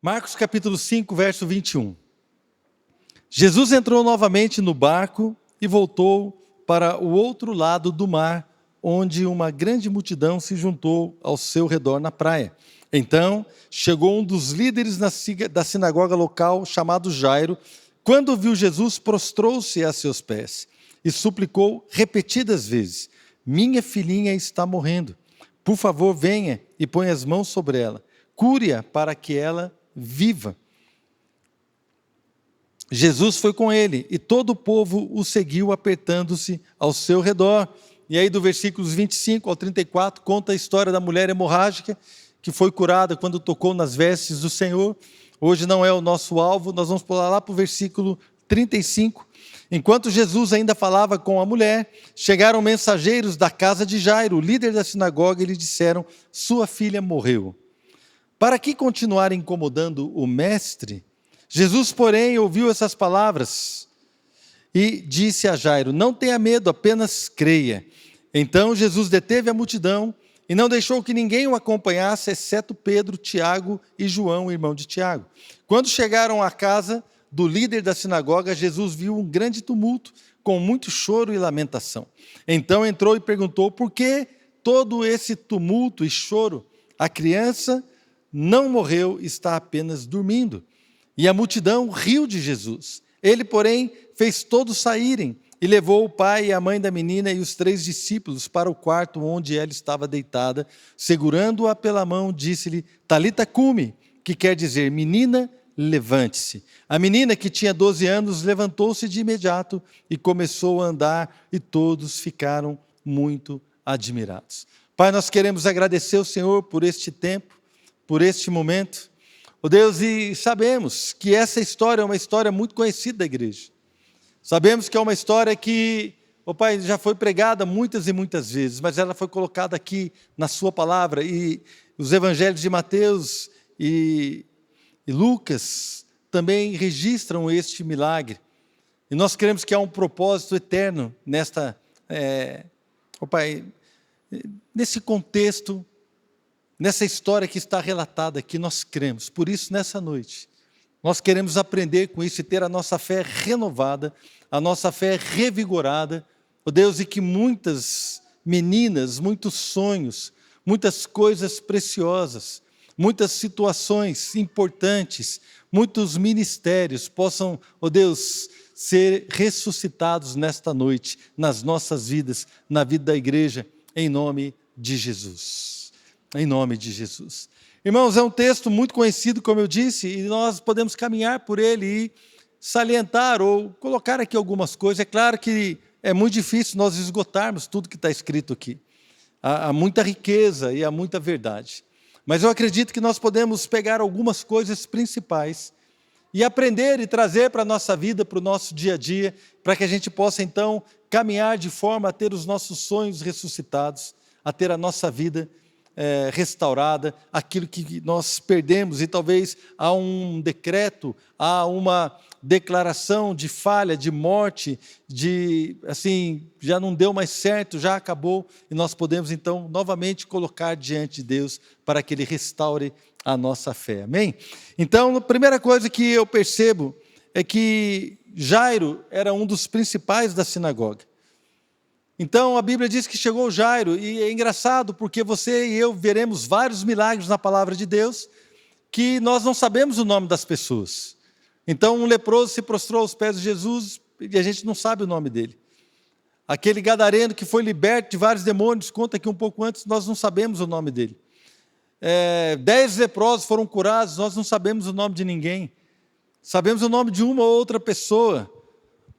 Marcos capítulo 5, verso 21. Jesus entrou novamente no barco e voltou para o outro lado do mar, onde uma grande multidão se juntou ao seu redor na praia. Então, chegou um dos líderes da sinagoga local, chamado Jairo. Quando viu Jesus, prostrou-se a seus pés e suplicou repetidas vezes: minha filhinha está morrendo. Por favor, venha e ponha as mãos sobre ela. Cure-a para que ela viva. Jesus foi com ele e todo o povo o seguiu apertando-se ao seu redor. E aí do versículos 25 ao 34 conta a história da mulher hemorrágica que foi curada quando tocou nas vestes do Senhor. Hoje não é o nosso alvo, nós vamos pular lá para o versículo 35. Enquanto Jesus ainda falava com a mulher, chegaram mensageiros da casa de Jairo, o líder da sinagoga, e lhe disseram: sua filha morreu. Para que continuar incomodando o mestre? Jesus, porém, ouviu essas palavras e disse a Jairo: não tenha medo, apenas creia. Então Jesus deteve a multidão e não deixou que ninguém o acompanhasse, exceto Pedro, Tiago e João, irmão de Tiago. Quando chegaram à casa do líder da sinagoga, Jesus viu um grande tumulto, com muito choro e lamentação. Então entrou e perguntou: por que todo esse tumulto e choro? A criança não morreu, está apenas dormindo. E a multidão riu de Jesus. Ele, porém, fez todos saírem e levou o pai e a mãe da menina e os 3 discípulos para o quarto onde ela estava deitada. Segurando-a pela mão, disse-lhe: Talita cumi, que quer dizer: menina, levante-se. A menina, que tinha 12 anos, levantou-se de imediato e começou a andar, e todos ficaram muito admirados. Pai, nós queremos agradecer ao Senhor por este tempo, por este momento. Ó Deus, e sabemos que essa história é uma história muito conhecida da igreja. Sabemos que é uma história que, ó Pai, já foi pregada muitas e muitas vezes, mas ela foi colocada aqui na sua palavra, e os evangelhos de Mateus e Lucas também registram este milagre. E nós cremos que há um propósito eterno ó Pai, nesse contexto, nessa história que está relatada aqui. Nós cremos. Por isso, nessa noite, nós queremos aprender com isso e ter a nossa fé renovada, a nossa fé revigorada. Ó Deus, e que muitas meninas, muitos sonhos, muitas coisas preciosas, muitas situações importantes, muitos ministérios possam, ó Deus, ser ressuscitados nesta noite, nas nossas vidas, na vida da igreja, em nome de Jesus. Em nome de Jesus. Irmãos, é um texto muito conhecido, como eu disse, e nós podemos caminhar por ele e salientar ou colocar aqui algumas coisas. É claro que é muito difícil nós esgotarmos tudo que está escrito aqui. Há muita riqueza e há muita verdade. Mas eu acredito que nós podemos pegar algumas coisas principais e aprender e trazer para a nossa vida, para o nosso dia a dia, para que a gente possa então caminhar de forma a ter os nossos sonhos ressuscitados, a ter a nossa vida restaurada, aquilo que nós perdemos, e talvez há um decreto, há uma declaração de falha, de morte, já não deu mais certo, já acabou, e nós podemos então novamente colocar diante de Deus para que Ele restaure a nossa fé, amém? Então, a primeira coisa que eu percebo é que Jairo era um dos principais da sinagoga. Então a Bíblia diz que chegou Jairo, e é engraçado porque você e eu veremos vários milagres na palavra de Deus, que nós não sabemos o nome das pessoas. Então um leproso se prostrou aos pés de Jesus, e a gente não sabe o nome dele. Aquele gadareno que foi liberto de vários demônios, conta aqui um pouco antes, nós não sabemos o nome dele. 10 leprosos foram curados, nós não sabemos o nome de ninguém. Sabemos o nome de uma ou outra pessoa,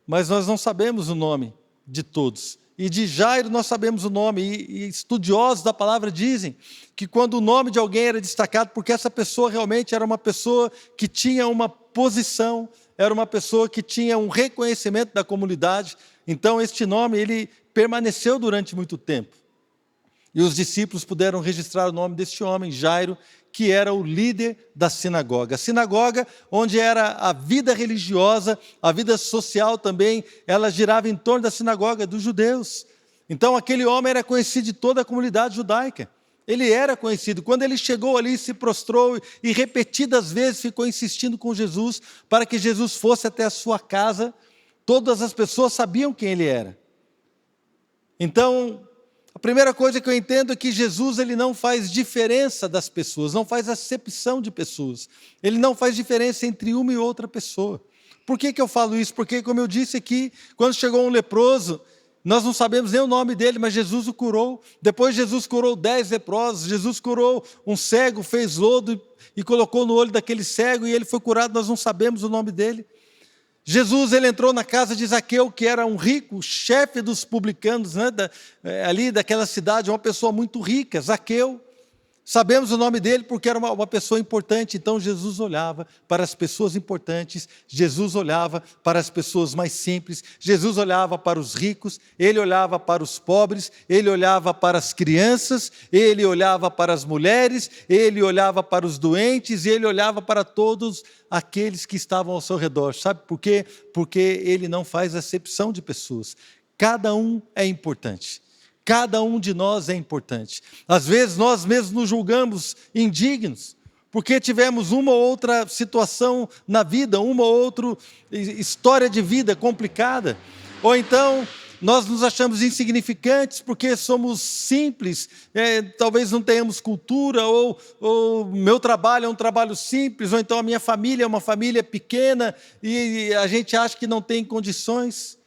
mas nós não sabemos o nome de todos. E de Jairo nós sabemos o nome, e estudiosos da palavra dizem que quando o nome de alguém era destacado, porque essa pessoa realmente era uma pessoa que tinha uma posição, era uma pessoa que tinha um reconhecimento da comunidade, então este nome ele permaneceu durante muito tempo. E os discípulos puderam registrar o nome deste homem, Jairo, que era o líder da sinagoga. A sinagoga, onde era a vida religiosa, a vida social também, ela girava em torno da sinagoga dos judeus. Então aquele homem era conhecido de toda a comunidade judaica. Ele era conhecido. Quando ele chegou ali, se prostrou e repetidas vezes ficou insistindo com Jesus para que Jesus fosse até a sua casa, todas as pessoas sabiam quem ele era. Então, a primeira coisa que eu entendo é que Jesus, ele não faz diferença das pessoas, não faz acepção de pessoas. Ele não faz diferença entre uma e outra pessoa. Por que eu falo isso? Porque, como eu disse aqui, quando chegou um leproso, nós não sabemos nem o nome dele, mas Jesus o curou. Depois Jesus curou 10 leprosos, Jesus curou um cego, fez lodo e colocou no olho daquele cego e ele foi curado, nós não sabemos o nome dele. Jesus, ele entrou na casa de Zaqueu, que era um rico, chefe dos publicanos, né, ali daquela cidade, uma pessoa muito rica, Zaqueu. Sabemos o nome dele porque era uma pessoa importante, então Jesus olhava para as pessoas importantes, Jesus olhava para as pessoas mais simples, Jesus olhava para os ricos, ele olhava para os pobres, ele olhava para as crianças, ele olhava para as mulheres, ele olhava para os doentes, ele olhava para todos aqueles que estavam ao seu redor. Sabe por quê? Porque ele não faz acepção de pessoas. Cada um é importante. Cada um de nós é importante. Às vezes nós mesmos nos julgamos indignos, porque tivemos uma ou outra situação na vida, uma ou outra história de vida complicada. Ou então nós nos achamos insignificantes porque somos simples, talvez não tenhamos cultura, ou meu trabalho é um trabalho simples, ou então a minha família é uma família pequena e a gente acha que não tem condições.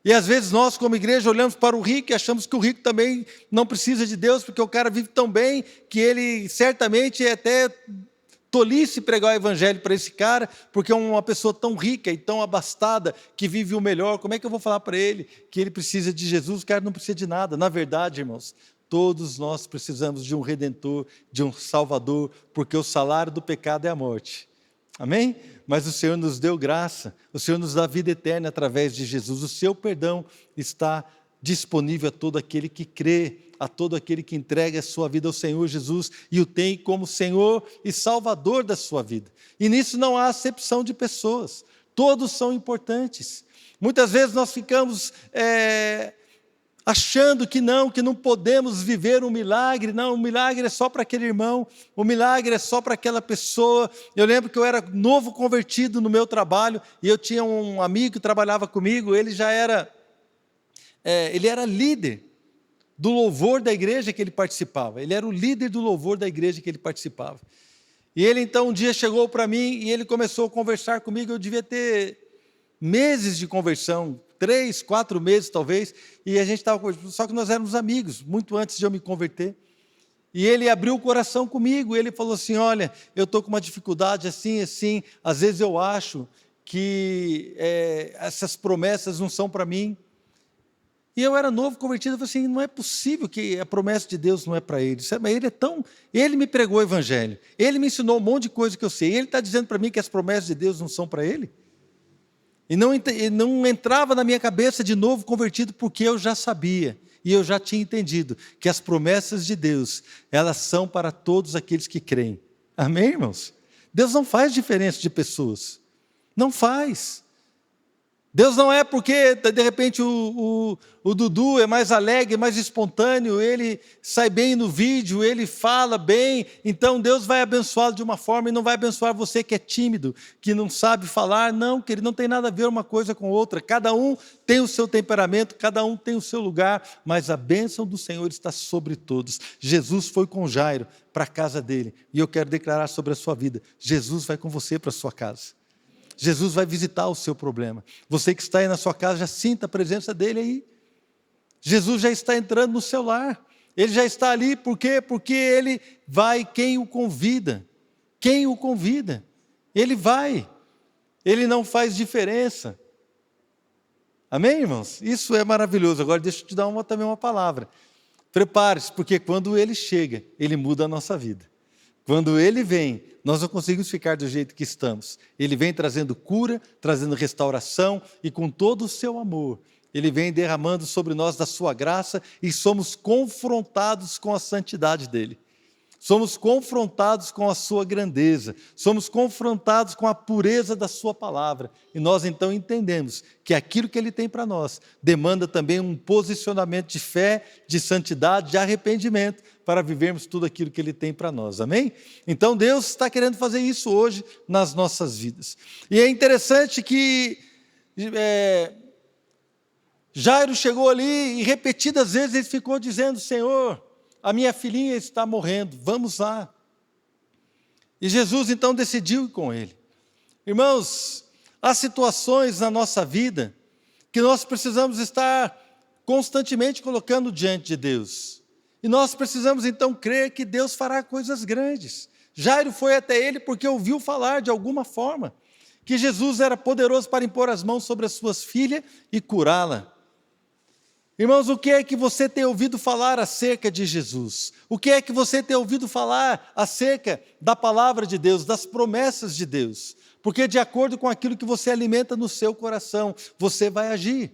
E às vezes nós, como igreja, olhamos para o rico e achamos que o rico também não precisa de Deus, porque o cara vive tão bem que ele certamente é até tolice pregar o evangelho para esse cara, porque é uma pessoa tão rica e tão abastada que vive o melhor. Como é que eu vou falar para ele que ele precisa de Jesus? O cara não precisa de nada. Na verdade, irmãos, todos nós precisamos de um Redentor, de um Salvador, porque o salário do pecado é a morte. Amém? Mas o Senhor nos deu graça, o Senhor nos dá vida eterna através de Jesus. O seu perdão está disponível a todo aquele que crê, a todo aquele que entrega a sua vida ao Senhor Jesus e o tem como Senhor e Salvador da sua vida. E nisso não há acepção de pessoas, todos são importantes. Muitas vezes nós ficamos achando que não podemos viver um milagre. Não, o milagre é só para aquele irmão, o milagre é só para aquela pessoa. Eu lembro que eu era novo convertido no meu trabalho, e eu tinha um amigo que trabalhava comigo, ele já era, ele era líder do louvor da igreja que ele participava, ele era o líder do louvor da igreja que ele participava. E ele então um dia chegou para mim, e ele começou a conversar comigo, eu devia ter meses de conversão, 3, 4 meses talvez, e a gente estava conversando, só que nós éramos amigos, muito antes de eu me converter. E ele abriu o coração comigo, ele falou assim: olha, eu estou com uma dificuldade assim, às vezes eu acho que essas promessas não são para mim. E eu era novo convertido, eu falei assim: não é possível que a promessa de Deus não é para ele. Mas ele me pregou o evangelho, ele me ensinou um monte de coisa que eu sei, ele está dizendo para mim que as promessas de Deus não são para ele? E não entrava na minha cabeça de novo convertido, porque eu já sabia, e eu já tinha entendido, que as promessas de Deus, elas são para todos aqueles que creem. Amém, irmãos? Deus não faz diferença de pessoas, não faz. Deus não é porque, de repente, o Dudu é mais alegre, mais espontâneo, ele sai bem no vídeo, ele fala bem, então Deus vai abençoá-lo de uma forma e não vai abençoar você que é tímido, que não sabe falar. Não, querido, não tem nada a ver uma coisa com outra. Cada um tem o seu temperamento, cada um tem o seu lugar, mas a bênção do Senhor está sobre todos. Jesus foi com Jairo para a casa dele, e eu quero declarar sobre a sua vida: Jesus vai com você para a sua casa. Jesus vai visitar o seu problema. Você que está aí na sua casa, já sinta a presença dele aí. Jesus já está entrando no seu lar. Ele já está ali, por quê? Porque ele vai quem o convida. Quem o convida? Ele vai. Ele não faz diferença. Amém, irmãos? Isso é maravilhoso. Agora deixa eu te dar também uma palavra. Prepare-se, porque quando ele chega, ele muda a nossa vida. Quando ele vem, nós não conseguimos ficar do jeito que estamos. Ele vem trazendo cura, trazendo restauração, e com todo o seu amor, ele vem derramando sobre nós da sua graça, e somos confrontados com a santidade dele. somos confrontados com a sua grandeza, somos confrontados com a pureza da sua palavra, e nós então entendemos que aquilo que ele tem para nós demanda também um posicionamento de fé, de santidade, de arrependimento, para vivermos tudo aquilo que ele tem para nós, amém? Então Deus está querendo fazer isso hoje nas nossas vidas. E é interessante que Jairo chegou ali e repetidas vezes ele ficou dizendo: Senhor, a minha filhinha está morrendo, vamos lá. E Jesus então decidiu ir com ele. Irmãos, há situações na nossa vida que nós precisamos estar constantemente colocando diante de Deus. E nós precisamos então crer que Deus fará coisas grandes. Jairo foi até ele porque ouviu falar de alguma forma que Jesus era poderoso para impor as mãos sobre as suas filhas e curá-la. Irmãos, o que é que você tem ouvido falar acerca de Jesus? O que é que você tem ouvido falar acerca da palavra de Deus, das promessas de Deus? Porque de acordo com aquilo que você alimenta no seu coração, você vai agir.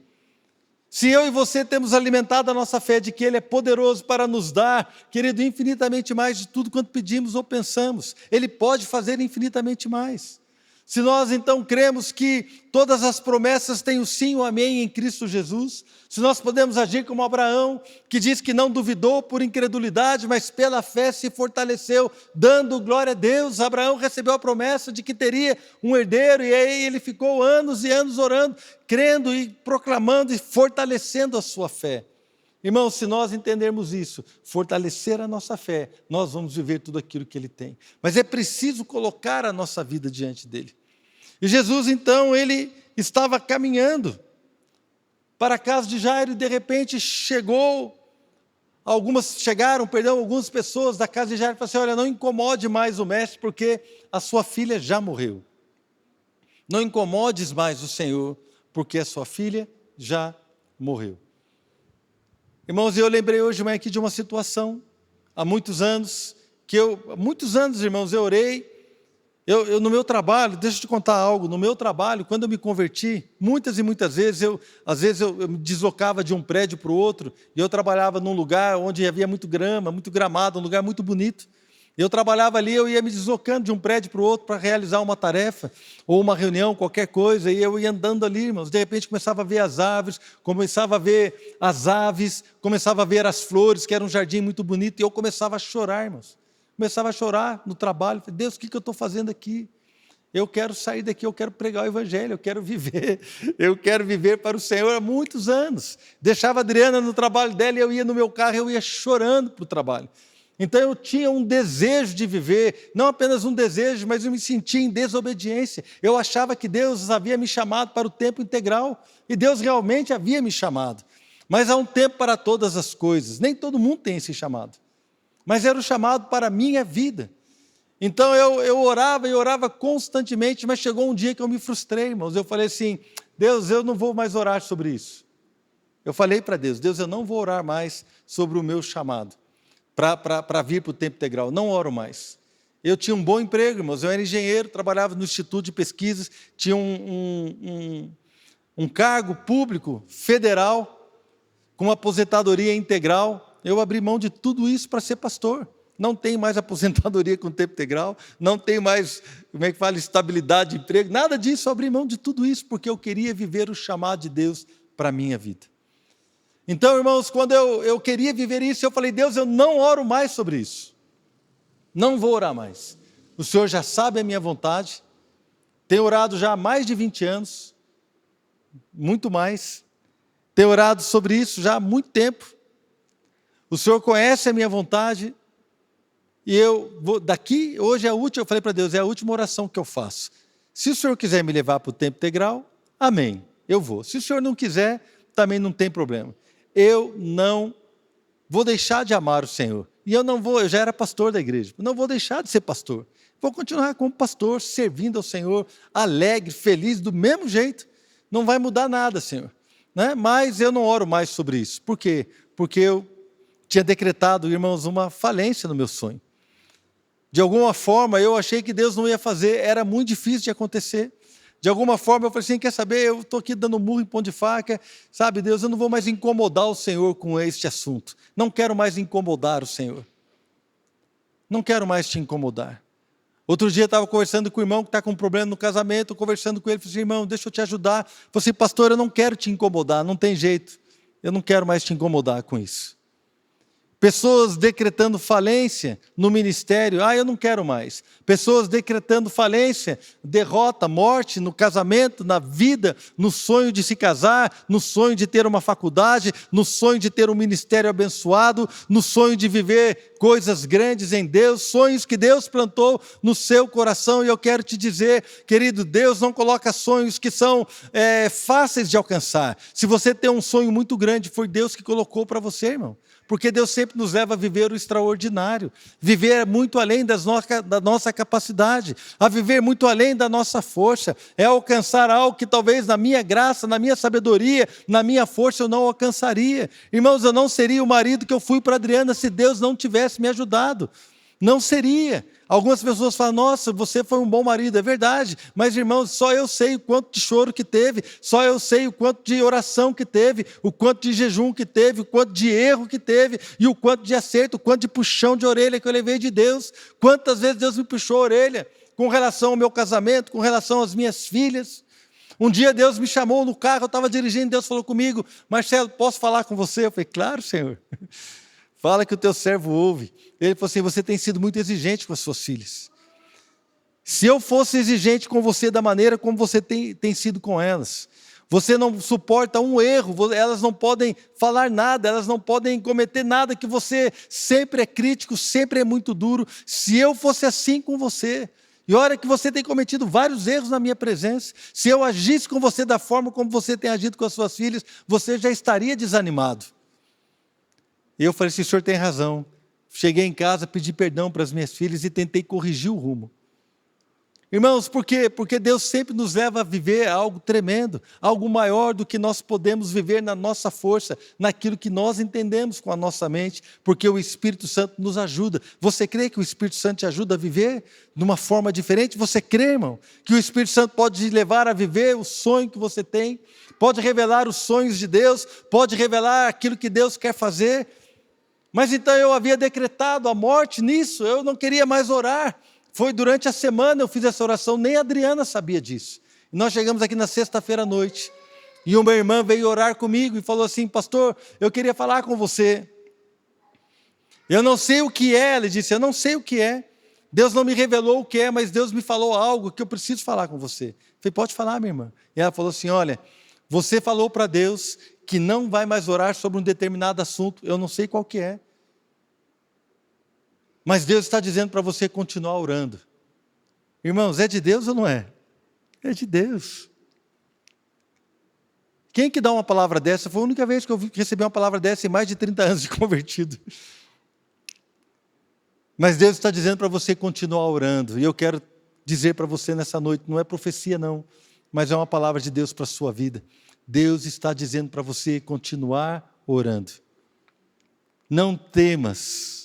Se eu e você temos alimentado a nossa fé de que Ele é poderoso para nos dar, querido, infinitamente mais de tudo quanto pedimos ou pensamos, Ele pode fazer infinitamente mais. Se nós então cremos que todas as promessas têm o sim e o amém em Cristo Jesus, se nós podemos agir como Abraão, que diz que não duvidou por incredulidade, mas pela fé se fortaleceu, dando glória a Deus. Abraão recebeu a promessa de que teria um herdeiro, e aí ele ficou anos e anos orando, crendo e proclamando e fortalecendo a sua fé. Irmãos, se nós entendermos isso, fortalecer a nossa fé, nós vamos viver tudo aquilo que Ele tem. Mas é preciso colocar a nossa vida diante dEle. E Jesus, então, Ele estava caminhando para a casa de Jairo e, de repente, algumas pessoas da casa de Jairo e falaram assim: olha, não incomode mais o mestre, porque a sua filha já morreu. Não incomodes mais o Senhor, porque a sua filha já morreu. Irmãos, eu lembrei hoje aqui de uma situação, há muitos anos, irmãos, eu orei, eu no meu trabalho, deixa eu te contar algo, no meu trabalho, quando eu me converti, muitas e muitas vezes, às vezes eu me deslocava de um prédio para o outro, e eu trabalhava num lugar onde havia muito grama, muito gramado, um lugar muito bonito. Eu trabalhava ali, eu ia me deslocando de um prédio para o outro para realizar uma tarefa, ou uma reunião, qualquer coisa, e eu ia andando ali, irmãos, de repente começava a ver as árvores, começava a ver as aves, começava a ver as flores, que era um jardim muito bonito, e eu começava a chorar, irmãos. Começava a chorar no trabalho, falei: Deus, o que eu estou fazendo aqui? Eu quero sair daqui, eu quero pregar o Evangelho, eu quero viver para o Senhor há muitos anos. Deixava a Adriana no trabalho dela, e eu ia no meu carro, eu ia chorando para o trabalho. Então eu tinha um desejo de viver, não apenas um desejo, mas eu me sentia em desobediência. Eu achava que Deus havia me chamado para o tempo integral, e Deus realmente havia me chamado. Mas há um tempo para todas as coisas, nem todo mundo tem esse chamado. Mas era o chamado para a minha vida. Então eu orava e orava constantemente, mas chegou um dia que eu me frustrei, irmãos. Eu falei assim: Deus, eu não vou mais orar sobre isso. Eu falei para Deus: Deus, eu não vou orar mais sobre o meu chamado para vir para o tempo integral, não oro mais. Eu tinha um bom emprego, irmãos, eu era engenheiro, trabalhava no Instituto de Pesquisas, tinha um cargo público federal, com aposentadoria integral. Eu abri mão de tudo isso para ser pastor. Não tem mais aposentadoria com tempo integral, não tem mais, estabilidade de emprego, nada disso. Eu abri mão de tudo isso porque eu queria viver o chamado de Deus para a minha vida. Então, irmãos, quando eu queria viver isso, eu falei: Deus, eu não oro mais sobre isso. Não vou orar mais. O Senhor já sabe a minha vontade. Tenho orado já há mais de 20 anos. Muito mais. Tenho orado sobre isso já há muito tempo. O Senhor conhece a minha vontade. E eu vou, hoje é a última, eu falei para Deus, é a última oração que eu faço. Se o Senhor quiser me levar para o tempo integral, amém, eu vou. Se o Senhor não quiser, também não tem problema. Eu não vou deixar de amar o Senhor. E eu já era pastor da igreja, não vou deixar de ser pastor. Vou continuar como pastor, servindo ao Senhor, alegre, feliz, do mesmo jeito. Não vai mudar nada, Senhor. Né? Mas eu não oro mais sobre isso. Por quê? Porque eu tinha decretado, irmãos, uma falência no meu sonho. De alguma forma, eu achei que Deus não ia fazer, era muito difícil de acontecer. De alguma forma, eu falei assim: quer saber, eu estou aqui dando murro em pão de faca, sabe, Deus, eu não vou mais incomodar o Senhor com este assunto. Não quero mais incomodar o Senhor. Não quero mais te incomodar. Outro dia eu estava conversando com o irmão que está com um problema no casamento, conversando com ele, falei assim, irmão, deixa eu te ajudar. Eu falei assim, pastor, eu não quero te incomodar, não tem jeito. Eu não quero mais te incomodar com isso. Pessoas decretando falência no ministério, eu não quero mais. Pessoas decretando falência, derrota, morte no casamento, na vida, no sonho de se casar, no sonho de ter uma faculdade, no sonho de ter um ministério abençoado, no sonho de viver coisas grandes em Deus, sonhos que Deus plantou no seu coração. E eu quero te dizer, querido, Deus não coloca sonhos que são fáceis de alcançar. Se você tem um sonho muito grande, foi Deus que colocou para você, irmão. Porque Deus sempre nos leva a viver o extraordinário, viver muito além da nossa capacidade, a viver muito além da nossa força, é alcançar algo que talvez na minha graça, na minha sabedoria, na minha força eu não alcançaria. Irmãos, eu não seria o marido que eu fui para a Adriana se Deus não tivesse me ajudado. Não seria. Algumas pessoas falam, nossa, você foi um bom marido, é verdade, mas irmãos, só eu sei o quanto de choro que teve, só eu sei o quanto de oração que teve, o quanto de jejum que teve, o quanto de erro que teve, e o quanto de acerto, o quanto de puxão de orelha que eu levei de Deus, quantas vezes Deus me puxou a orelha, com relação ao meu casamento, com relação às minhas filhas. Um dia Deus me chamou no carro, eu estava dirigindo, Deus falou comigo, Marcelo, posso falar com você? Eu falei, claro, Senhor. Fala que o teu servo ouve. Ele falou assim, você tem sido muito exigente com as suas filhas. Se eu fosse exigente com você da maneira como você tem sido com elas, você não suporta um erro, elas não podem falar nada, elas não podem cometer nada, que você sempre é crítico, sempre é muito duro. Se eu fosse assim com você, e olha que você tem cometido vários erros na minha presença, se eu agisse com você da forma como você tem agido com as suas filhas, você já estaria desanimado. E eu falei assim, o senhor tem razão. Cheguei em casa, pedi perdão para as minhas filhas e tentei corrigir o rumo. Irmãos, por quê? Porque Deus sempre nos leva a viver algo tremendo, algo maior do que nós podemos viver na nossa força, naquilo que nós entendemos com a nossa mente, porque o Espírito Santo nos ajuda. Você crê que o Espírito Santo te ajuda a viver de uma forma diferente? Você crê, irmão, que o Espírito Santo pode te levar a viver o sonho que você tem? Pode revelar os sonhos de Deus? Pode revelar aquilo que Deus quer fazer? Mas então eu havia decretado a morte nisso, eu não queria mais orar. Foi durante a semana eu fiz essa oração, nem a Adriana sabia disso. E nós chegamos aqui na sexta-feira à noite, e uma irmã veio orar comigo e falou assim, pastor, eu queria falar com você. Eu não sei o que é, ela disse, eu não sei o que é. Deus não me revelou o que é, mas Deus me falou algo que eu preciso falar com você. Eu falei, pode falar, minha irmã. E ela falou assim, olha, você falou para Deus que não vai mais orar sobre um determinado assunto, eu não sei qual que é. Mas Deus está dizendo para você continuar orando. Irmãos, é de Deus ou não é? É de Deus. Quem que dá uma palavra dessa? Foi a única vez que eu recebi uma palavra dessa em mais de 30 anos de convertido. Mas Deus está dizendo para você continuar orando. E eu quero dizer para você nessa noite, não é profecia não, mas é uma palavra de Deus para a sua vida. Deus está dizendo para você continuar orando. Não temas.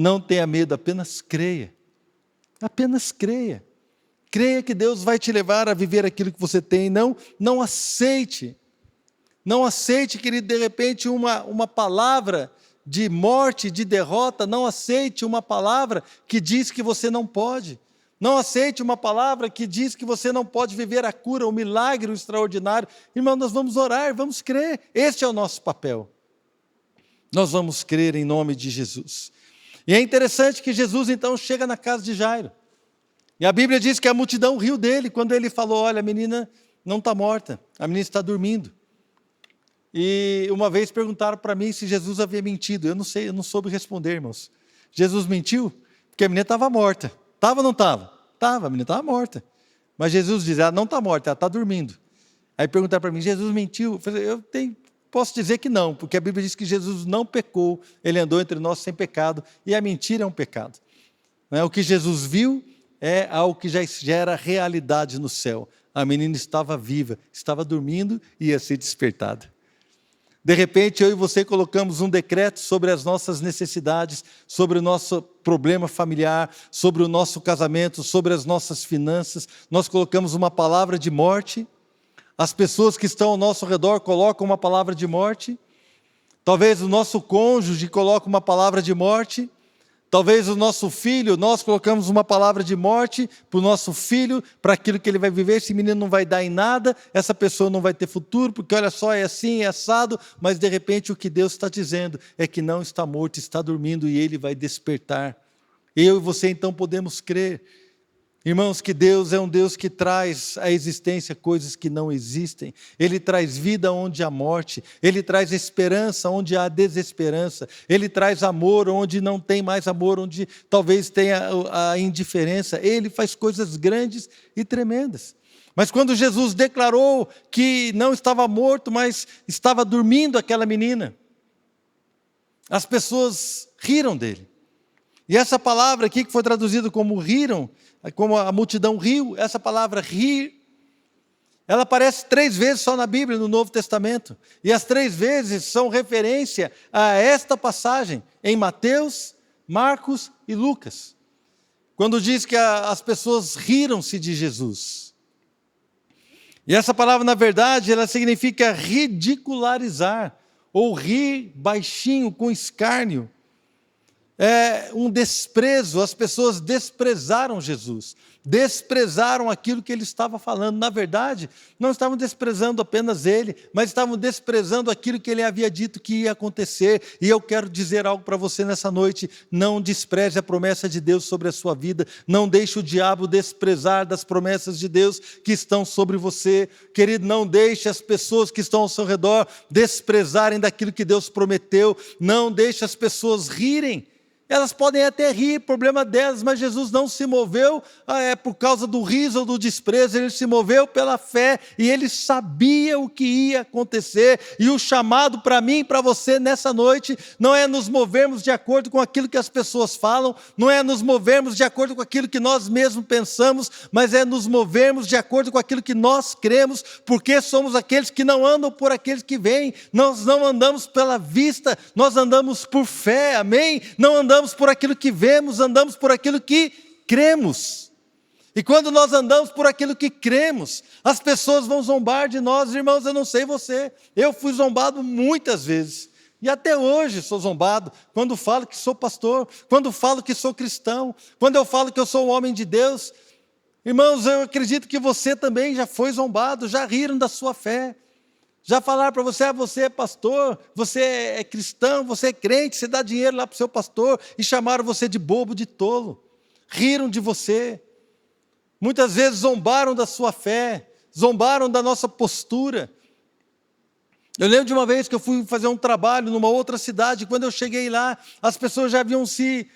Não tenha medo, apenas creia. Apenas creia. Creia que Deus vai te levar a viver aquilo que você tem. Não aceite. Não aceite, querido, de repente uma palavra de morte, de derrota. Não aceite uma palavra que diz que você não pode. Não aceite uma palavra que diz que você não pode viver a cura, o milagre, o extraordinário. Irmão, nós vamos orar, vamos crer. Este é o nosso papel. Nós vamos crer em nome de Jesus. E é interessante que Jesus então chega na casa de Jairo. E a Bíblia diz que a multidão riu dele quando ele falou, olha, a menina não está morta, a menina está dormindo. E uma vez perguntaram para mim se Jesus havia mentido. Eu não sei, eu não soube responder, irmãos. Jesus mentiu? Porque a menina estava morta. Estava ou não estava? Estava, a menina estava morta. Mas Jesus diz, ela não está morta, ela está dormindo. Aí perguntaram para mim, Jesus mentiu? Eu falei, posso dizer que não, porque a Bíblia diz que Jesus não pecou, ele andou entre nós sem pecado, e a mentira é um pecado. O que Jesus viu é algo que já era realidade no céu. A menina estava viva, estava dormindo e ia ser despertada. De repente, eu e você colocamos um decreto sobre as nossas necessidades, sobre o nosso problema familiar, sobre o nosso casamento, sobre as nossas finanças. Nós colocamos uma palavra de morte. As pessoas que estão ao nosso redor colocam uma palavra de morte. Talvez o nosso cônjuge coloque uma palavra de morte. Talvez o nosso filho, nós colocamos uma palavra de morte para o nosso filho, para aquilo que ele vai viver. Esse menino não vai dar em nada, essa pessoa não vai ter futuro, porque olha só, é assim, é assado. Mas de repente o que Deus está dizendo é que não está morto, está dormindo e ele vai despertar. Eu e você então podemos crer, irmãos, que Deus é um Deus que traz à existência coisas que não existem. Ele traz vida onde há morte. Ele traz esperança onde há desesperança. Ele traz amor onde não tem mais amor, onde talvez tenha a indiferença. Ele faz coisas grandes e tremendas. Mas quando Jesus declarou que não estava morto, mas estava dormindo aquela menina, as pessoas riram dele. E essa palavra aqui que foi traduzida como riram, como a multidão riu, essa palavra rir, ela aparece 3 vezes só na Bíblia, no Novo Testamento. E as 3 vezes são referência a esta passagem, em Mateus, Marcos e Lucas. Quando diz que as pessoas riram-se de Jesus. E essa palavra, na verdade, ela significa ridicularizar, ou rir baixinho, com escárnio. É um desprezo, as pessoas desprezaram Jesus, desprezaram aquilo que ele estava falando. Na verdade, não estavam desprezando apenas ele, mas estavam desprezando aquilo que ele havia dito que ia acontecer. E eu quero dizer algo para você nessa noite: não despreze a promessa de Deus sobre a sua vida, não deixe o diabo desprezar das promessas de Deus que estão sobre você. Querido, não deixe as pessoas que estão ao seu redor desprezarem daquilo que Deus prometeu, não deixe as pessoas rirem. Elas podem até rir, problema delas, mas Jesus não se moveu por causa do riso ou do desprezo, ele se moveu pela fé e ele sabia o que ia acontecer. E o chamado para mim e para você nessa noite não é nos movermos de acordo com aquilo que as pessoas falam, não é nos movermos de acordo com aquilo que nós mesmos pensamos, mas é nos movermos de acordo com aquilo que nós cremos, porque somos aqueles que não andam por aqueles que vêm, nós não andamos pela vista, nós andamos por fé, amém? Não andamos por aquilo que vemos, andamos por aquilo que cremos. E quando nós andamos por aquilo que cremos, as pessoas vão zombar de nós. Irmãos, eu não sei você, eu fui zombado muitas vezes, e até hoje sou zombado, quando falo que sou pastor, quando falo que sou cristão, quando eu falo que eu sou um homem de Deus. Irmãos, eu acredito que você também já foi zombado, já riram da sua fé. Já falaram para você, você é pastor, você é cristão, você é crente, você dá dinheiro lá para o seu pastor, e chamaram você de bobo, de tolo, riram de você, muitas vezes zombaram da sua fé, zombaram da nossa postura. Eu lembro de uma vez que eu fui fazer um trabalho numa outra cidade, quando eu cheguei lá, as pessoas já haviam se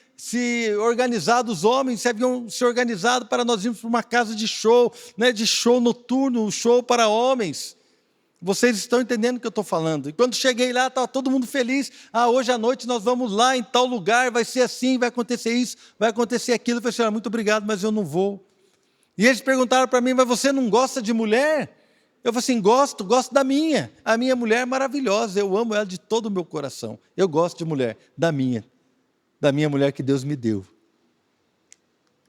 organizado, os homens se haviam se organizado para nós irmos para uma casa de show, né, de show noturno, um show para homens. Vocês estão entendendo o que eu estou falando. E quando cheguei lá, estava todo mundo feliz. Hoje à noite nós vamos lá em tal lugar, vai ser assim, vai acontecer isso, vai acontecer aquilo. Eu falei, senhora, muito obrigado, mas eu não vou. E eles perguntaram para mim, mas você não gosta de mulher? Eu falei assim, gosto da minha. A minha mulher é maravilhosa, eu amo ela de todo o meu coração. Eu gosto de mulher, da minha mulher que Deus me deu.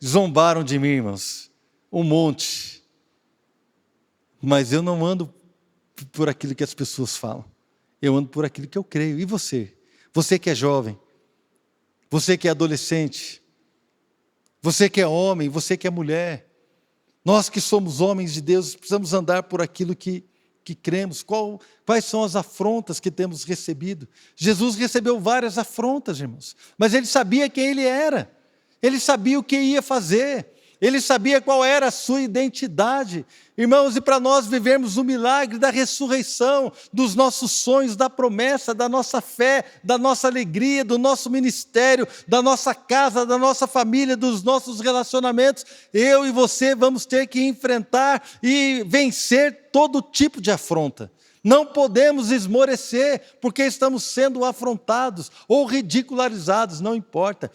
Zombaram de mim, irmãos, um monte. Mas eu não ando por aquilo que as pessoas falam, eu ando por aquilo que eu creio. E você? Você que é jovem, você que é adolescente, você que é homem, você que é mulher, nós que somos homens de Deus, precisamos andar por aquilo que cremos. Quais são as afrontas que temos recebido? Jesus recebeu várias afrontas, irmãos, mas ele sabia quem ele era, ele sabia o que ia fazer, ele sabia qual era a sua identidade. Irmãos, e para nós vivermos o milagre da ressurreição, dos nossos sonhos, da promessa, da nossa fé, da nossa alegria, do nosso ministério, da nossa casa, da nossa família, dos nossos relacionamentos, eu e você vamos ter que enfrentar e vencer todo tipo de afronta. Não podemos esmorecer, porque estamos sendo afrontados ou ridicularizados, não importa,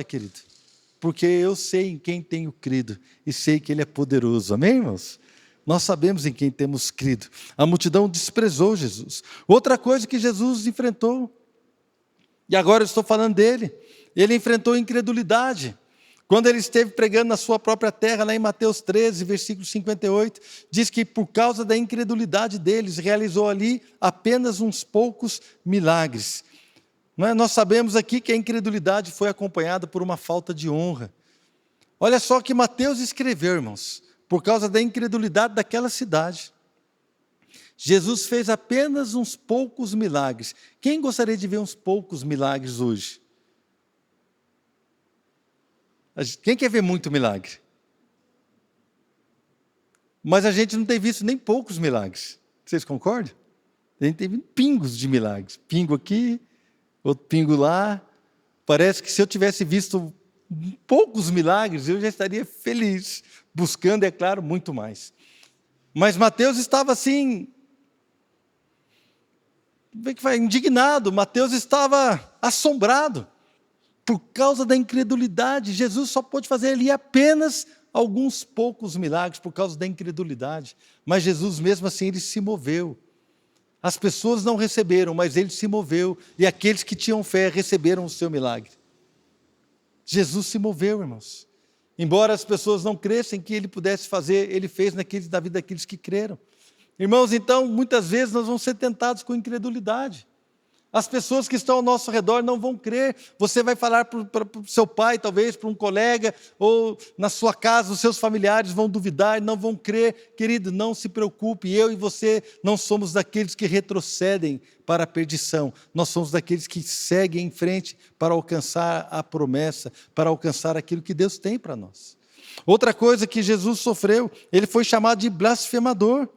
querido. Porque eu sei em quem tenho crido e sei que Ele é poderoso, amém, irmãos? Nós sabemos em quem temos crido. A multidão desprezou Jesus. Outra coisa que Jesus enfrentou, e agora eu estou falando dele, ele enfrentou incredulidade. Quando ele esteve pregando na sua própria terra, lá em Mateus 13, versículo 58, diz que por causa da incredulidade deles, realizou ali apenas uns poucos milagres. Não é? Nós sabemos aqui que a incredulidade foi acompanhada por uma falta de honra. Olha só o que Mateus escreveu, irmãos, por causa da incredulidade daquela cidade. Jesus fez apenas uns poucos milagres. Quem gostaria de ver uns poucos milagres hoje? Quem quer ver muito milagre? Mas a gente não tem visto nem poucos milagres. Vocês concordam? A gente teve pingos de milagres. Pingo aqui, outro pingo lá. Parece que se eu tivesse visto poucos milagres, eu já estaria feliz, buscando, é claro, muito mais. Mas Mateus estava assim, indignado, Mateus estava assombrado, por causa da incredulidade. Jesus só pôde fazer ali apenas alguns poucos milagres, por causa da incredulidade. Mas Jesus mesmo assim, ele se moveu. As pessoas não receberam, mas ele se moveu, e aqueles que tinham fé receberam o seu milagre. Jesus se moveu, irmãos. Embora as pessoas não crescem que ele pudesse fazer, ele fez na vida daqueles que creram. Irmãos, então, muitas vezes nós vamos ser tentados com incredulidade. As pessoas que estão ao nosso redor não vão crer. Você vai falar para o seu pai, talvez, para um colega, ou na sua casa, os seus familiares vão duvidar, não vão crer. Querido, não se preocupe, eu e você não somos daqueles que retrocedem para a perdição. Nós somos daqueles que seguem em frente para alcançar a promessa, para alcançar aquilo que Deus tem para nós. Outra coisa que Jesus sofreu, ele foi chamado de blasfemador.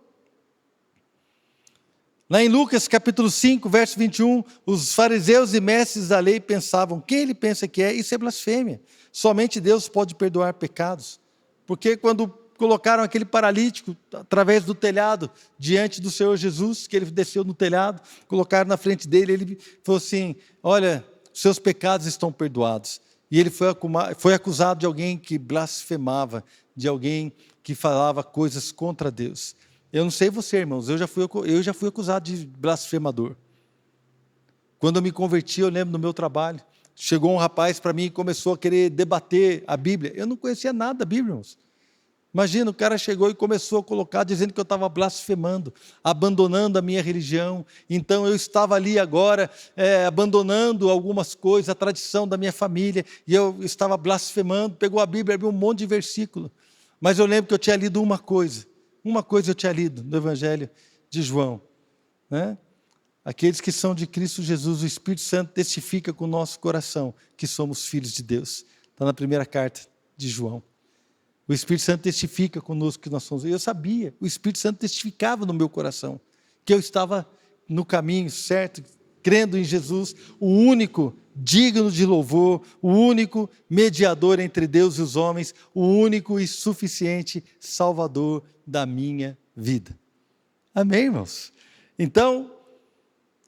Lá em Lucas capítulo 5, verso 21, os fariseus e mestres da lei pensavam: quem ele pensa que é? Isso é blasfêmia. Somente Deus pode perdoar pecados. Porque quando colocaram aquele paralítico através do telhado diante do Senhor Jesus, que ele desceu no telhado, colocaram na frente dele, ele falou assim: olha, seus pecados estão perdoados. E ele foi acusado de alguém que blasfemava, de alguém que falava coisas contra Deus. Eu não sei você, irmãos, eu já fui acusado de blasfemador. Quando eu me converti, eu lembro no meu trabalho, chegou um rapaz para mim e começou a querer debater a Bíblia. Eu não conhecia nada da Bíblia, irmãos. Imagina, o cara chegou e começou a colocar, dizendo que eu estava blasfemando, abandonando a minha religião. Então eu estava ali agora, abandonando algumas coisas, a tradição da minha família, e eu estava blasfemando. Pegou a Bíblia, abriu um monte de versículo. Mas eu lembro que eu tinha lido uma coisa eu tinha lido no Evangelho de João, né? Aqueles que são de Cristo Jesus, o Espírito Santo testifica com o nosso coração que somos filhos de Deus. Está na primeira carta de João. O Espírito Santo testifica conosco que nós somos. Eu sabia, o Espírito Santo testificava no meu coração que eu estava no caminho certo, crendo em Jesus, o único digno de louvor, o único mediador entre Deus e os homens, o único e suficiente Salvador da minha vida. Amém, irmãos? Então,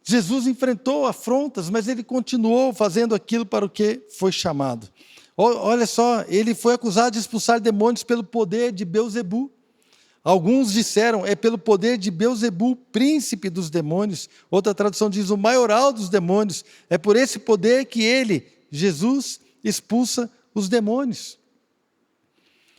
Jesus enfrentou afrontas, mas ele continuou fazendo aquilo para o que foi chamado. Olha só, ele foi acusado de expulsar demônios pelo poder de Belzebu. Alguns disseram, é pelo poder de Belzebu, príncipe dos demônios. Outra tradução diz, o maioral dos demônios. É por esse poder que ele, Jesus, expulsa os demônios.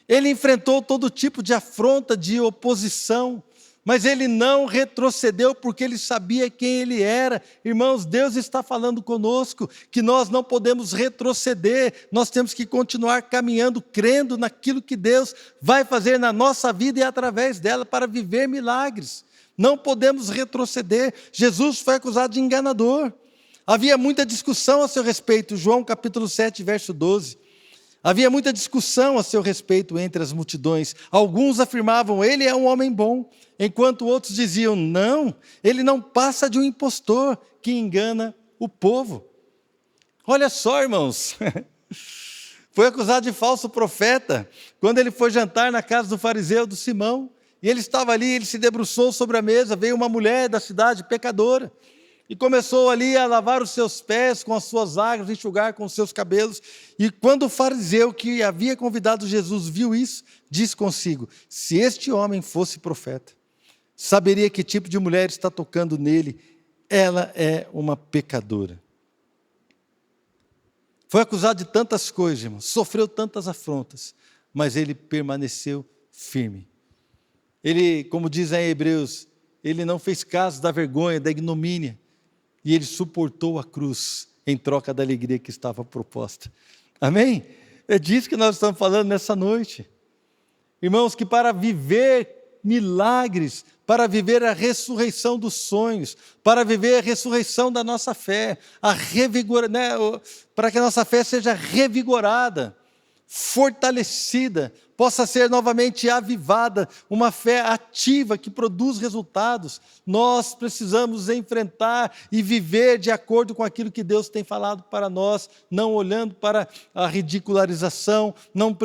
Ele enfrentou todo tipo de afronta, de oposição, mas ele não retrocedeu porque ele sabia quem ele era. Irmãos, Deus está falando conosco que nós não podemos retroceder, nós temos que continuar caminhando, crendo naquilo que Deus vai fazer na nossa vida e através dela para viver milagres. Não podemos retroceder. Jesus foi acusado de enganador. Havia muita discussão a seu respeito, João capítulo 7, verso 12. Havia muita discussão a seu respeito entre as multidões. Alguns afirmavam, ele é um homem bom, enquanto outros diziam, não, ele não passa de um impostor que engana o povo. Olha só, irmãos, foi acusado de falso profeta, quando ele foi jantar na casa do fariseu, do Simão, e ele estava ali, ele se debruçou sobre a mesa, veio uma mulher da cidade, pecadora, e começou ali a lavar os seus pés com as suas águas, enxugar com os seus cabelos. E quando o fariseu que havia convidado Jesus viu isso, disse consigo, se este homem fosse profeta, saberia que tipo de mulher está tocando nele, ela é uma pecadora. Foi acusado de tantas coisas, irmãos, sofreu tantas afrontas, mas ele permaneceu firme. Ele, como diz em Hebreus, ele não fez caso da vergonha, da ignomínia, e ele suportou a cruz, em troca da alegria que estava proposta. Amém? É disso que nós estamos falando nessa noite. Irmãos, que para viver milagres, para viver a ressurreição dos sonhos, para viver a ressurreição da nossa fé, para que a nossa fé seja revigorada, fortalecida, possa ser novamente avivada, uma fé ativa que produz resultados, nós precisamos enfrentar e viver de acordo com aquilo que Deus tem falado para nós, não olhando para a ridicularização, não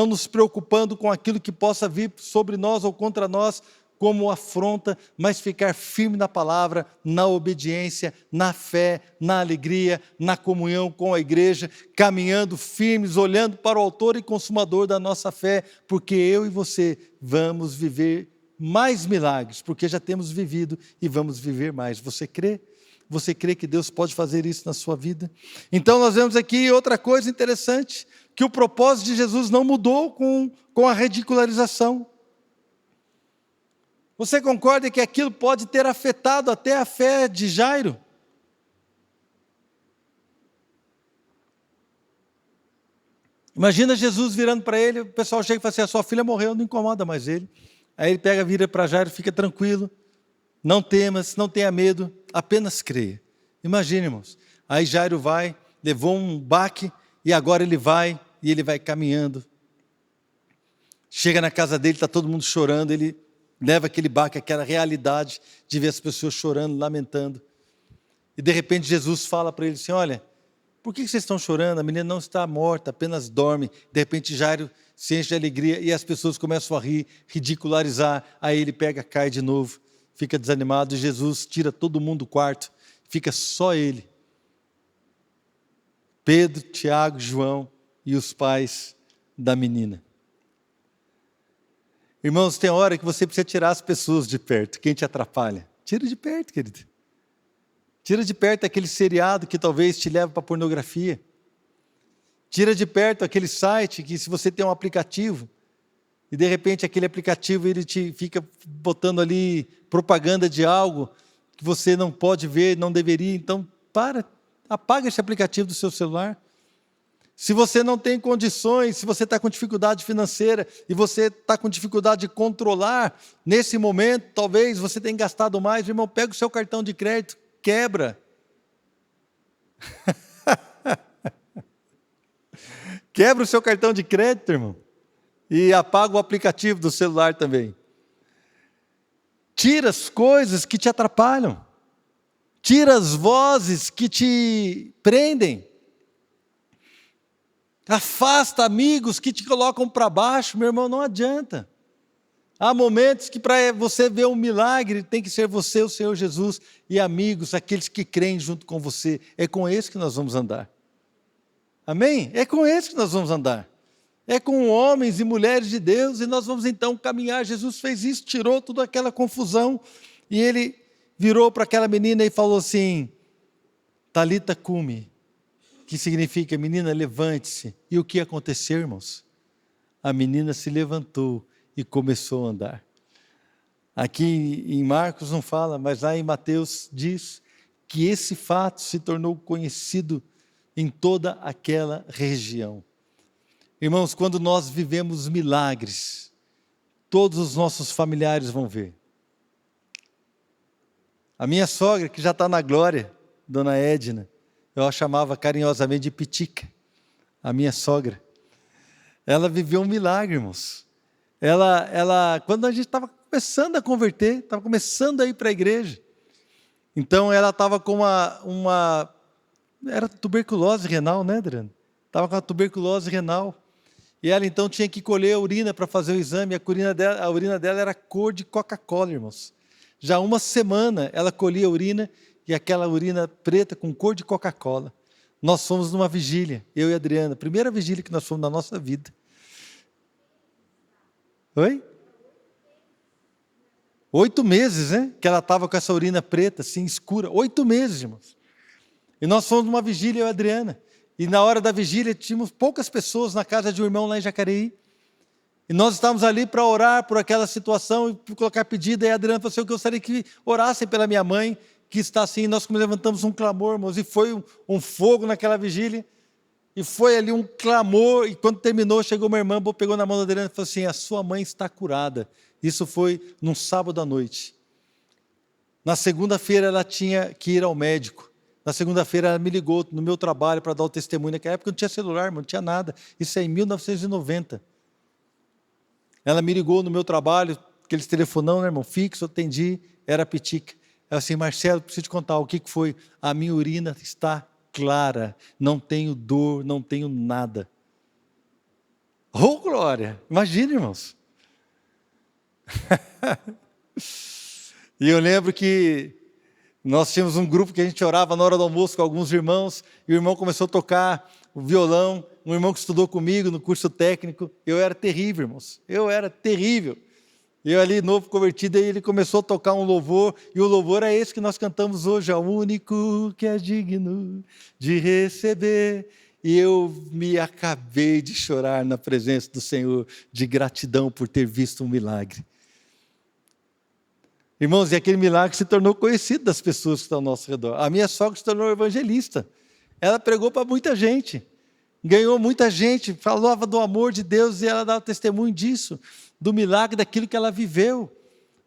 nos preocupando com aquilo que possa vir sobre nós ou contra nós, como afronta, mas ficar firme na palavra, na obediência, na fé, na alegria, na comunhão com a igreja, caminhando firmes, olhando para o autor e consumador da nossa fé, porque eu e você vamos viver mais milagres, porque já temos vivido e vamos viver mais. Você crê? Você crê que Deus pode fazer isso na sua vida? Então nós vemos aqui outra coisa interessante, que o propósito de Jesus não mudou com a ridicularização. Você concorda que aquilo pode ter afetado até a fé de Jairo? Imagina Jesus virando para ele, o pessoal chega e fala assim, a sua filha morreu, não incomoda mais ele. Aí ele pega, vira para Jairo, fica tranquilo, não temas, não tenha medo, apenas creia. Imagine, irmãos, aí Jairo vai, levou um baque, e agora ele vai caminhando. Chega na casa dele, está todo mundo chorando, ele leva aquele baque, aquela realidade de ver as pessoas chorando, lamentando. E de repente Jesus fala para ele assim, olha, por que vocês estão chorando? A menina não está morta, apenas dorme. De repente Jairo se enche de alegria e as pessoas começam a rir, ridicularizar. Aí ele pega, cai de novo, fica desanimado e Jesus tira todo mundo do quarto, fica só ele. Pedro, Tiago, João e os pais da menina. Irmãos, tem hora que você precisa tirar as pessoas de perto. Quem te atrapalha? Tira de perto, querido. Tira de perto aquele seriado que talvez te leve para a pornografia. Tira de perto aquele site que, se você tem um aplicativo, e de repente aquele aplicativo ele te fica botando ali propaganda de algo que você não pode ver, não deveria. Então, apaga esse aplicativo do seu celular. Se você não tem condições, se você está com dificuldade financeira e você está com dificuldade de controlar, nesse momento, talvez você tenha gastado mais, irmão, pega o seu cartão de crédito, quebra. Quebra o seu cartão de crédito, irmão, e apaga o aplicativo do celular também. Tira as coisas que te atrapalham. Tira as vozes que te prendem. Afasta amigos que te colocam para baixo, meu irmão, não adianta. Há momentos que para você ver um milagre, tem que ser você, o Senhor Jesus, e amigos, aqueles que creem junto com você. É com esse que nós vamos andar. Amém? É com esse que nós vamos andar. É com homens e mulheres de Deus, e nós vamos então caminhar. Jesus fez isso, tirou toda aquela confusão, e ele virou para aquela menina e falou assim, Talita cumi, que significa, menina, levante-se. E o que aconteceu, irmãos? A menina se levantou e começou a andar. Aqui em Marcos não fala, mas lá em Mateus diz que esse fato se tornou conhecido em toda aquela região. Irmãos, quando nós vivemos milagres, todos os nossos familiares vão ver. A minha sogra, que já está na glória, dona Edna, eu a chamava carinhosamente de Pitica, a minha sogra. Ela viveu um milagre, irmãos. Quando a gente estava começando a converter, estava começando a ir para a igreja, então ela estava com era tuberculose renal, né, Adriana? Estava com a tuberculose renal. E ela então tinha que colher a urina para fazer o exame, a urina dela era cor de Coca-Cola, irmãos. Já uma semana ela colhia a urina, e aquela urina preta com cor de Coca-Cola. Nós fomos numa vigília, eu e a Adriana, primeira vigília que nós fomos na nossa vida. Oi? 8 meses, né? Que ela estava com essa urina preta, assim, escura. 8 meses, irmãos. E nós fomos numa vigília, eu e a Adriana. E na hora da vigília, tínhamos poucas pessoas na casa de um irmão lá em Jacareí. E nós estávamos ali para orar por aquela situação e colocar pedido. E a Adriana falou assim, eu gostaria que orassem pela minha mãe, que está assim, nós levantamos um clamor, irmãos, e foi um fogo naquela vigília, e foi ali um clamor, e quando terminou, chegou uma irmã, pegou na mão da Adriana e falou assim, a sua mãe está curada. Isso foi num sábado à noite. Na segunda-feira ela tinha que ir ao médico. Na segunda-feira ela me ligou no meu trabalho para dar o testemunho. Naquela época não tinha celular, não tinha nada. Isso é em 1990. Ela me ligou no meu trabalho, aqueles telefonão, né, irmão, fixo, eu atendi, era a Pitica. Ela assim, Marcelo, preciso te contar, o que foi? A minha urina está clara, não tenho dor, não tenho nada. Oh, glória! Imagina, irmãos. E eu lembro que nós tínhamos um grupo que a gente orava na hora do almoço com alguns irmãos, e o irmão começou a tocar o violão, um irmão que estudou comigo no curso técnico. Eu era terrível, irmãos, eu era terrível. Eu ali, novo convertido, aí ele começou a tocar um louvor, e o louvor é esse que nós cantamos hoje, é o único que é digno de receber. E eu me acabei de chorar na presença do Senhor, de gratidão por ter visto um milagre. Irmãos, e aquele milagre se tornou conhecido das pessoas que estão ao nosso redor. A minha sogra se tornou evangelista. Ela pregou para muita gente, ganhou muita gente, falava do amor de Deus e ela dava testemunho disso, do milagre daquilo que ela viveu.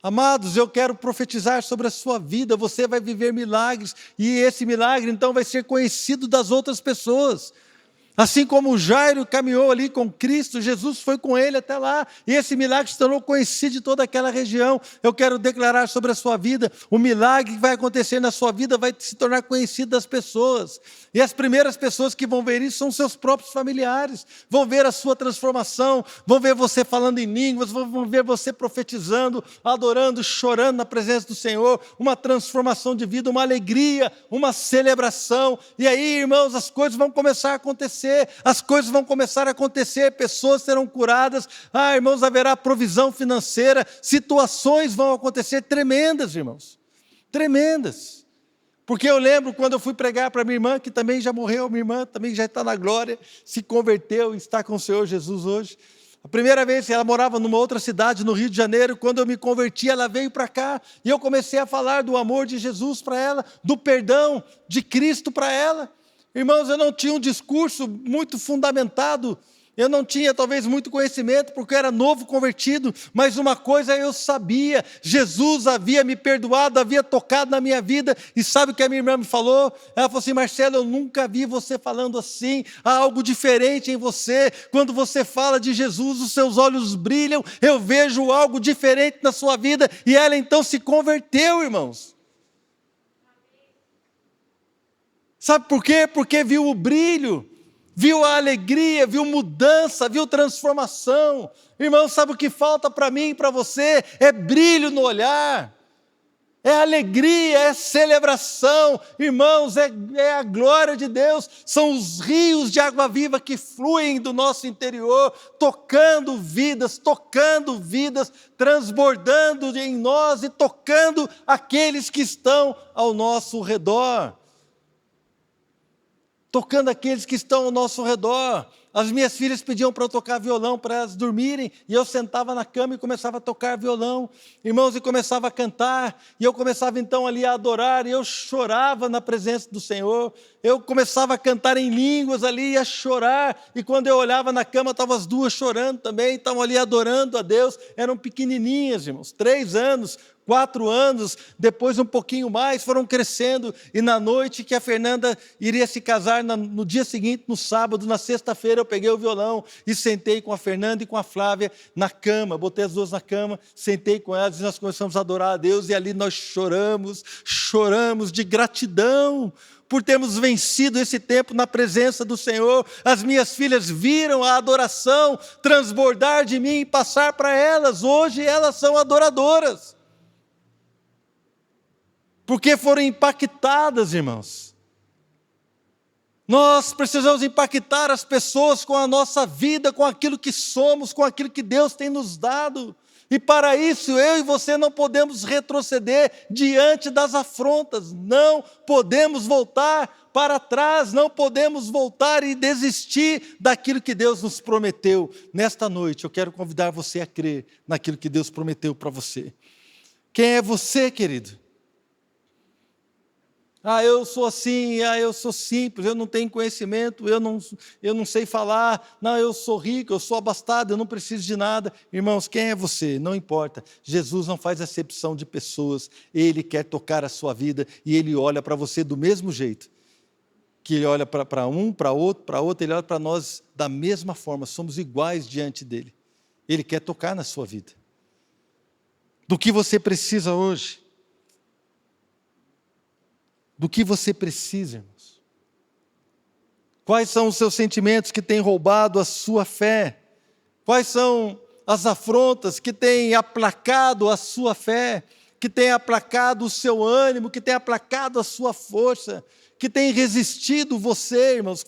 Amados, eu quero profetizar sobre a sua vida, você vai viver milagres, e esse milagre então vai ser conhecido das outras pessoas. Assim como Jairo caminhou ali com Cristo, Jesus foi com ele até lá, e esse milagre se tornou conhecido de toda aquela região. Eu quero declarar sobre a sua vida, o milagre que vai acontecer na sua vida vai se tornar conhecido das pessoas, e as primeiras pessoas que vão ver isso são seus próprios familiares, vão ver a sua transformação, vão ver você falando em línguas, vão ver você profetizando, adorando, chorando na presença do Senhor, uma transformação de vida, uma alegria, uma celebração, e aí, irmãos, as coisas vão começar a acontecer, as coisas vão começar a acontecer, pessoas serão curadas, irmãos, haverá provisão financeira, situações vão acontecer tremendas, irmãos, tremendas, porque eu lembro quando eu fui pregar para minha irmã, que também já morreu, minha irmã também já está na glória, se converteu e está com o Senhor Jesus hoje. A primeira vez ela morava numa outra cidade, no Rio de Janeiro, quando eu me converti, ela veio para cá, e eu comecei a falar do amor de Jesus para ela, do perdão de Cristo para ela. Irmãos, eu não tinha um discurso muito fundamentado, eu não tinha talvez muito conhecimento, porque eu era novo convertido, mas uma coisa eu sabia, Jesus havia me perdoado, havia tocado na minha vida, e sabe o que a minha irmã me falou? Ela falou assim, Marcelo, eu nunca vi você falando assim, há algo diferente em você, quando você fala de Jesus, os seus olhos brilham, eu vejo algo diferente na sua vida, e ela então se converteu, irmãos. Sabe por quê? Porque viu o brilho, viu a alegria, viu mudança, viu transformação. Irmão, sabe o que falta para mim e para você? É brilho no olhar, é alegria, é celebração. Irmãos, é a glória de Deus, são os rios de água viva que fluem do nosso interior, tocando vidas, transbordando em nós e tocando aqueles que estão ao nosso redor. Tocando aqueles que estão ao nosso redor. As minhas filhas pediam para eu tocar violão para elas dormirem, e eu sentava na cama e começava a tocar violão, irmãos, e começava a cantar, e eu começava então ali a adorar, e eu chorava na presença do Senhor, eu começava a cantar em línguas ali, e a chorar, e quando eu olhava na cama, estavam as duas chorando também, estavam ali adorando a Deus, eram pequenininhas, irmãos, 3 anos, 4 anos, depois um pouquinho mais, foram crescendo, e na noite que a Fernanda iria se casar, no dia seguinte, no sábado, na sexta-feira, eu peguei o violão e sentei com a Fernanda e com a Flávia na cama, botei as duas na cama, sentei com elas e nós começamos a adorar a Deus, e ali nós choramos de gratidão, por termos vencido esse tempo na presença do Senhor. As minhas filhas viram a adoração transbordar de mim e passar para elas, hoje elas são adoradoras, porque foram impactadas, irmãos. Nós precisamos impactar as pessoas com a nossa vida, com aquilo que somos, com aquilo que Deus tem nos dado. E para isso, eu e você não podemos retroceder diante das afrontas, não podemos voltar para trás, não podemos voltar e desistir daquilo que Deus nos prometeu. Nesta noite, eu quero convidar você a crer naquilo que Deus prometeu para você. Quem é você, querido? Eu sou assim, eu sou simples, eu não tenho conhecimento, eu não sei falar, não, eu sou rico, eu sou abastado, eu não preciso de nada. Irmãos, quem é você? Não importa. Jesus não faz acepção de pessoas, Ele quer tocar a sua vida e Ele olha para você do mesmo jeito. Que Ele olha para um, para outro, Ele olha para nós da mesma forma, somos iguais diante dEle. Ele quer tocar na sua vida. Do que você precisa hoje? Do que você precisa, irmãos? Quais são os seus sentimentos que têm roubado a sua fé? Quais são as afrontas que têm aplacado a sua fé? Que têm aplacado o seu ânimo? Que têm aplacado a sua força? Que têm resistido você, irmãos?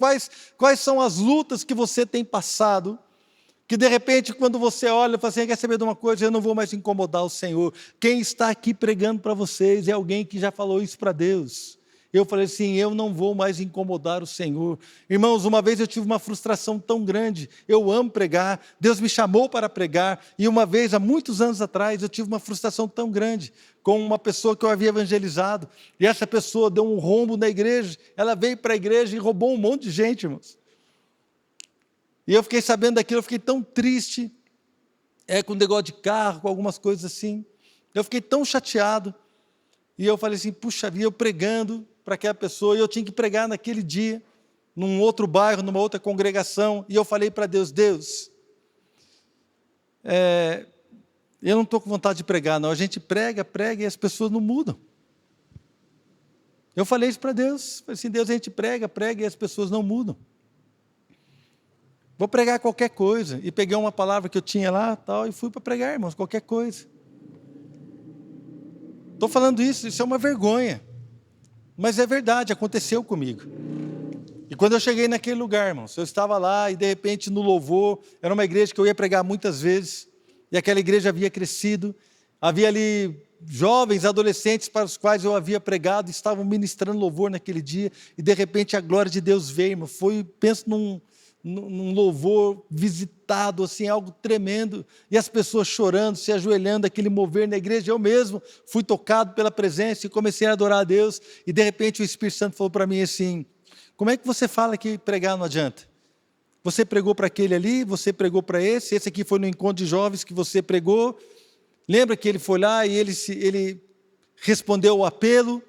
Quais são as lutas que você tem passado? Que de repente, quando você olha e fala assim, quer saber de uma coisa? Eu não vou mais incomodar o Senhor. Quem está aqui pregando para vocês é alguém que já falou isso para Deus. Eu falei assim, eu não vou mais incomodar o Senhor. Irmãos, uma vez eu tive uma frustração tão grande, eu amo pregar, Deus me chamou para pregar, e uma vez, há muitos anos atrás, eu tive uma frustração tão grande com uma pessoa que eu havia evangelizado, e essa pessoa deu um rombo na igreja, ela veio para a igreja e roubou um monte de gente, irmãos. E eu fiquei sabendo daquilo, eu fiquei tão triste, com negócio de carro, com algumas coisas assim, eu fiquei tão chateado, e eu falei assim, puxa vida, eu pregando para aquela pessoa, e eu tinha que pregar naquele dia, num outro bairro, numa outra congregação, e eu falei para Deus, eu não estou com vontade de pregar, não, a gente prega e as pessoas não mudam. Eu falei isso para Deus, falei assim, Deus, a gente prega e as pessoas não mudam. Vou pregar qualquer coisa, e peguei uma palavra que eu tinha lá, tal, e fui para pregar, irmãos, qualquer coisa. Estou falando isso é uma vergonha. Mas é verdade, aconteceu comigo. E quando eu cheguei naquele lugar, irmãos, eu estava lá e de repente no louvor, era uma igreja que eu ia pregar muitas vezes, e aquela igreja havia crescido, havia ali jovens, adolescentes para os quais eu havia pregado, estavam ministrando louvor naquele dia, e de repente a glória de Deus veio, irmão, penso num louvor visitado, assim, algo tremendo, e as pessoas chorando, se ajoelhando, aquele mover na igreja, eu mesmo fui tocado pela presença e comecei a adorar a Deus, e de repente o Espírito Santo falou para mim assim, como é que você fala que pregar não adianta? Você pregou para aquele ali, você pregou para esse aqui foi no encontro de jovens que você pregou, lembra que ele foi lá e ele respondeu ao apelo,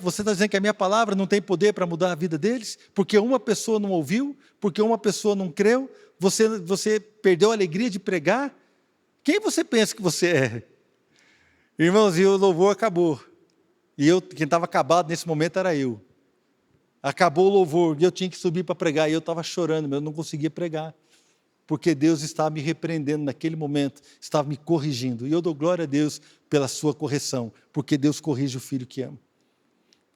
você está dizendo que a minha palavra não tem poder para mudar a vida deles? Porque uma pessoa não ouviu? Porque uma pessoa não creu? Você perdeu a alegria de pregar? Quem você pensa que você é? Irmãos, e o louvor acabou. E quem estava acabado nesse momento era eu. Acabou o louvor, e eu tinha que subir para pregar, e eu estava chorando, mas eu não conseguia pregar. Porque Deus estava me repreendendo naquele momento, estava me corrigindo. E eu dou glória a Deus pela sua correção, porque Deus corrige o filho que ama.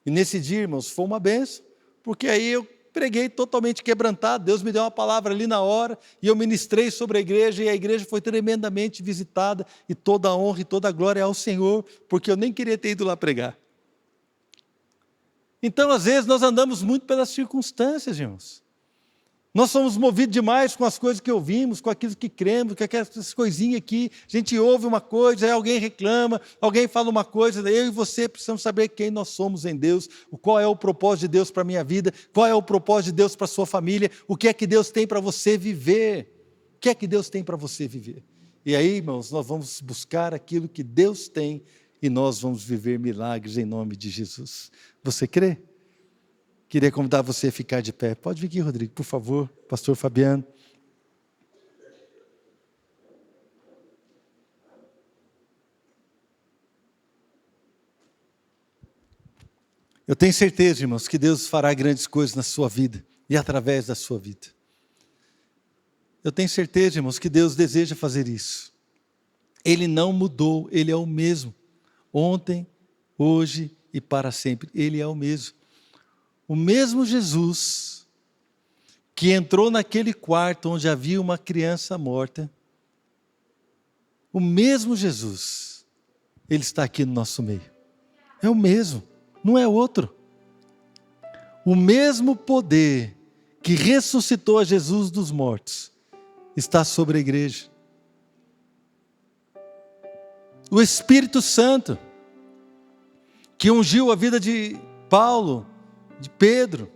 E nesse dia, irmãos, foi uma bênção, porque aí eu preguei totalmente quebrantado, Deus me deu uma palavra ali na hora, e eu ministrei sobre a igreja, e a igreja foi tremendamente visitada, e toda a honra e toda a glória é ao Senhor, porque eu nem queria ter ido lá pregar. Então, às vezes, nós andamos muito pelas circunstâncias, irmãos. Nós somos movidos demais com as coisas que ouvimos, com aquilo que cremos, com aquelas coisinhas aqui. A gente ouve uma coisa, aí alguém reclama, alguém fala uma coisa, eu e você precisamos saber quem nós somos em Deus, qual é o propósito de Deus para a minha vida, qual é o propósito de Deus para a sua família, o que é que Deus tem para você viver. O que é que Deus tem para você viver? E aí, irmãos, nós vamos buscar aquilo que Deus tem e nós vamos viver milagres em nome de Jesus. Você crê? Queria convidar você a ficar de pé. Pode vir aqui, Rodrigo, por favor, pastor Fabiano. Eu tenho certeza, irmãos, que Deus fará grandes coisas na sua vida e através da sua vida. Eu tenho certeza, irmãos, que Deus deseja fazer isso. Ele não mudou, Ele é o mesmo. Ontem, hoje e para sempre. Ele é o mesmo. O mesmo Jesus que entrou naquele quarto onde havia uma criança morta, o mesmo Jesus, Ele está aqui no nosso meio. É o mesmo, não é outro. O mesmo poder que ressuscitou a Jesus dos mortos está sobre a igreja. O Espírito Santo, que ungiu a vida de Paulo, de Pedro,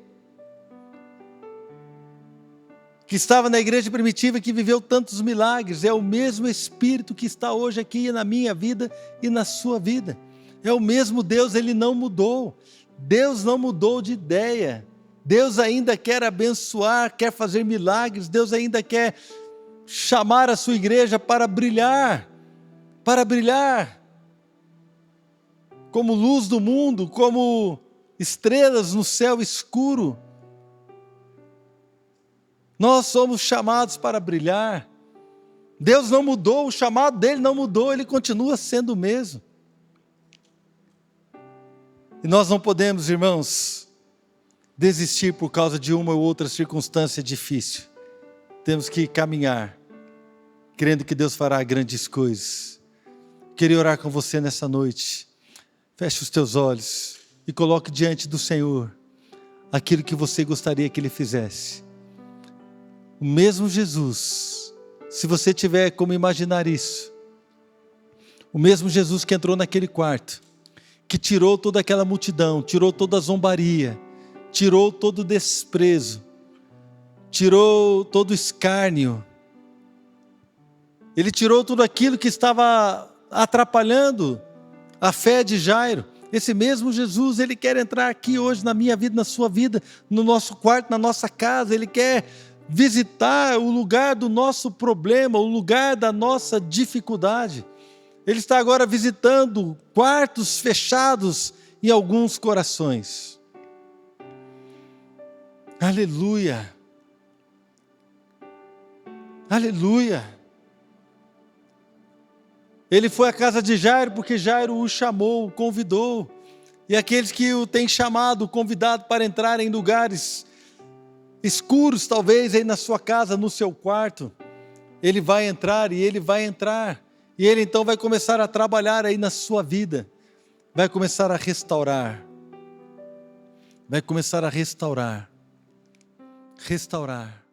que estava na igreja primitiva, que viveu tantos milagres. É o mesmo Espírito que está hoje aqui na minha vida e na sua vida. É o mesmo Deus, Ele não mudou. Deus não mudou de ideia. Deus ainda quer abençoar, quer fazer milagres. Deus ainda quer chamar a sua igreja para brilhar. Para brilhar. Como luz do mundo, como estrelas no céu escuro. Nós somos chamados para brilhar. Deus não mudou, o chamado dele não mudou, ele continua sendo o mesmo. E nós não podemos, irmãos, desistir por causa de uma ou outra circunstância difícil. Temos que caminhar, crendo que Deus fará grandes coisas. Queria orar com você nessa noite. Feche os teus olhos e coloque diante do Senhor aquilo que você gostaria que Ele fizesse. O mesmo Jesus, se você tiver como imaginar isso, o mesmo Jesus que entrou naquele quarto, que tirou toda aquela multidão, tirou toda a zombaria, tirou todo o desprezo, tirou todo o escárnio, Ele tirou tudo aquilo que estava atrapalhando a fé de Jairo. Esse mesmo Jesus, Ele quer entrar aqui hoje na minha vida, na sua vida, no nosso quarto, na nossa casa. Ele quer visitar o lugar do nosso problema, o lugar da nossa dificuldade. Ele está agora visitando quartos fechados em alguns corações. Aleluia! Aleluia! Ele foi à casa de Jairo porque Jairo o chamou, o convidou. E aqueles que o têm chamado, convidado para entrar em lugares escuros, talvez aí na sua casa, no seu quarto, Ele vai entrar e Ele vai entrar. E Ele então vai começar a trabalhar aí na sua vida. Vai começar a restaurar. Vai começar a restaurar. Restaurar.